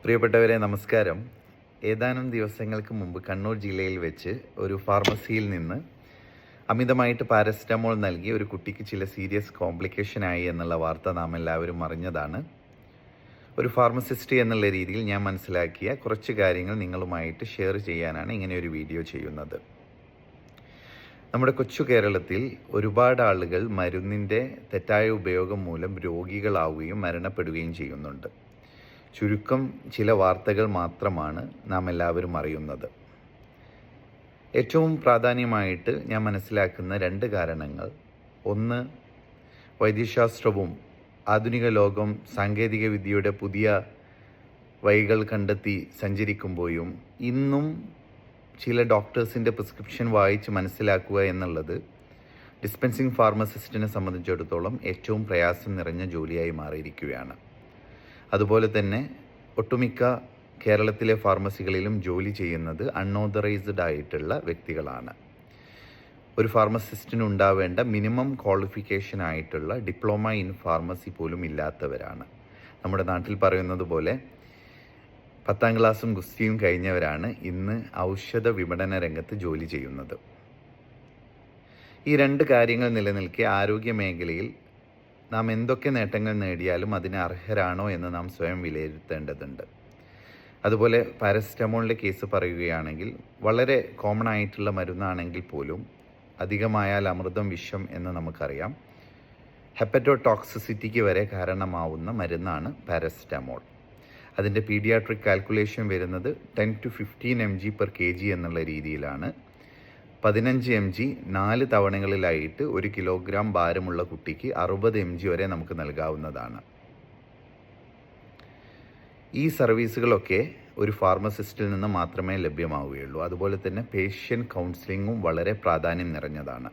പ്രിയപ്പെട്ടവരെ നമസ്കാരം. ഏതാനും ദിവസങ്ങൾക്ക് മുമ്പ് കണ്ണൂർ ജില്ലയിൽ വെച്ച് ഒരു ഫാർമസിയിൽ നിന്ന് അമിതമായിട്ട് പാരസെറ്റമോൾ നൽകി ഒരു കുട്ടിക്ക് ചില സീരിയസ് കോംപ്ലിക്കേഷനായി എന്നുള്ള വാർത്ത നാം എല്ലാവരും അറിഞ്ഞതാണ്. ഒരു ഫാർമസിസ്റ്റ് എന്നുള്ള രീതിയിൽ ഞാൻ മനസ്സിലാക്കിയ കുറച്ച് കാര്യങ്ങൾ നിങ്ങളുമായിട്ട് ഷെയർ ചെയ്യാനാണ് ഇങ്ങനെ ഒരു വീഡിയോ ചെയ്യുന്നത്. നമ്മുടെ കൊച്ചു കേരളത്തിൽ ഒരുപാട് ആളുകൾ മരുന്നിൻ്റെ തെറ്റായ ഉപയോഗം മൂലം രോഗികളാവുകയും മരണപ്പെടുകയും ചെയ്യുന്നുണ്ട്. ചുരുക്കം ചില വാർത്തകൾ മാത്രമാണ് നാം എല്ലാവരും അറിയുന്നത്. ഏറ്റവും പ്രാധാന്യമായിട്ട് ഞാൻ മനസ്സിലാക്കുന്ന രണ്ട് കാരണങ്ങൾ, ഒന്ന് വൈദ്യശാസ്ത്രവും ആധുനിക ലോകം സാങ്കേതിക വിദ്യയുടെ പുതിയ വഴികൾ കണ്ടെത്തി സഞ്ചരിക്കുമ്പോഴും ഇന്നും ചില ഡോക്ടേഴ്സിൻ്റെ പ്രിസ്ക്രിപ്ഷൻ വായിച്ച് മനസ്സിലാക്കുക എന്നുള്ളത് ഡിസ്പെൻസിങ് ഫാർമസിസ്റ്റിനെ സംബന്ധിച്ചിടത്തോളം ഏറ്റവും പ്രയാസം നിറഞ്ഞ ജോലിയായി മാറിയിരിക്കുകയാണ്. അതുപോലെ തന്നെ ഒട്ടുമിക്ക കേരളത്തിലെ ഫാർമസികളിലും ജോലി ചെയ്യുന്നത് അൺഓതറൈസ്ഡ് ആയിട്ടുള്ള വ്യക്തികളാണ്. ഒരു ഫാർമസിസ്റ്റിന് ഉണ്ടാവേണ്ട മിനിമം ക്വാളിഫിക്കേഷൻ ആയിട്ടുള്ള ഡിപ്ലോമ ഇൻ ഫാർമസി പോലും ഇല്ലാത്തവരാണ്. നമ്മുടെ നാട്ടിൽ പറയുന്നത് പോലെ 10ാം ക്ലാസ്സും ഗുസ്തിയും കഴിഞ്ഞവരാണ് ഇന്ന് ഔഷധ വിപണന രംഗത്ത് ജോലി ചെയ്യുന്നത്. ഈ രണ്ട് കാര്യങ്ങൾ നിലനിൽക്കെ ആരോഗ്യ മേഖലയിൽ നാം എന്തൊക്കെ നേട്ടങ്ങൾ നേടിയാലും അതിന് അർഹരാണോ എന്ന് നാം സ്വയം വിലയിരുത്തേണ്ടതുണ്ട്. അതുപോലെ പാരസെറ്റമോളിൻ്റെ കേസ് പറയുകയാണെങ്കിൽ വളരെ കോമൺ ആയിട്ടുള്ള മരുന്നാണെങ്കിൽ പോലും അധികമായാൽ അമൃതം വിഷം എന്ന് നമുക്കറിയാം. ഹെപ്പറ്റോടോക്സിസിറ്റിക്ക് വരെ കാരണമാവുന്ന മരുന്നാണ് പാരസെറ്റമോൾ. അതിൻ്റെ പീഡിയാട്രിക് കാൽക്കുലേഷൻ വരുന്നത് 10 to 15 mg/kg എന്നുള്ള രീതിയിലാണ്. 15 mg 4 തവണകളിലായിട്ട് 1 കിലോഗ്രാം ഭാരമുള്ള കുട്ടിക്ക് 60 mg വരെ നമുക്ക് നൽകാവുന്നതാണ്. ഈ സർവീസുകളൊക്കെ ഒരു ഫാർമസിസ്റ്റിൽ നിന്ന് മാത്രമേ ലഭ്യമാവുകയുള്ളൂ. അതുപോലെ തന്നെ പേഷ്യൻ്റ് കൗൺസിലിങ്ങും വളരെ പ്രാധാന്യം നിറഞ്ഞതാണ്.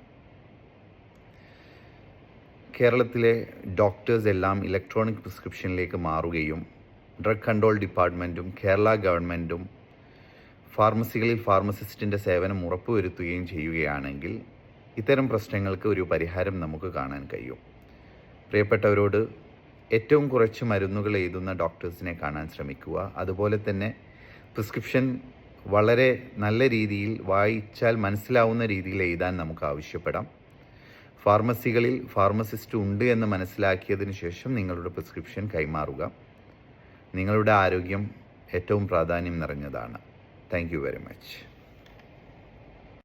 കേരളത്തിലെ ഡോക്ടേഴ്സ് എല്ലാം ഇലക്ട്രോണിക് പ്രിസ്ക്രിപ്ഷനിലേക്ക് മാറുകയും ഡ്രഗ് കൺട്രോൾ ഡിപ്പാർട്ട്മെൻറ്റും കേരള ഗവൺമെൻറ്റും ഫാർമസികളിൽ ഫാർമസിസ്റ്റിൻ്റെ സേവനം ഉറപ്പുവരുത്തുകയും ചെയ്യുകയാണെങ്കിൽ ഇത്തരം പ്രശ്നങ്ങൾക്ക് ഒരു പരിഹാരം നമുക്ക് കാണാൻ കഴിയും. പ്രിയപ്പെട്ടവരോട് ഏറ്റവും കുറച്ച് മരുന്നുകൾ എഴുതുന്ന ഡോക്ടേഴ്സിനെ കാണാൻ ശ്രമിക്കുക. അതുപോലെ തന്നെ പ്രിസ്ക്രിപ്ഷൻ വളരെ നല്ല രീതിയിൽ വായിച്ചാൽ മനസ്സിലാവുന്ന രീതിയിൽ എഴുതാൻ നമുക്ക് ആവശ്യപ്പെടാം. ഫാർമസികളിൽ ഫാർമസിസ്റ്റ് ഉണ്ട് എന്ന് മനസ്സിലാക്കിയതിന് ശേഷം നിങ്ങളുടെ പ്രിസ്ക്രിപ്ഷൻ കൈമാറുക. നിങ്ങളുടെ ആരോഗ്യം ഏറ്റവും പ്രാധാന്യം നിറഞ്ഞതാണ്. Thank you very much.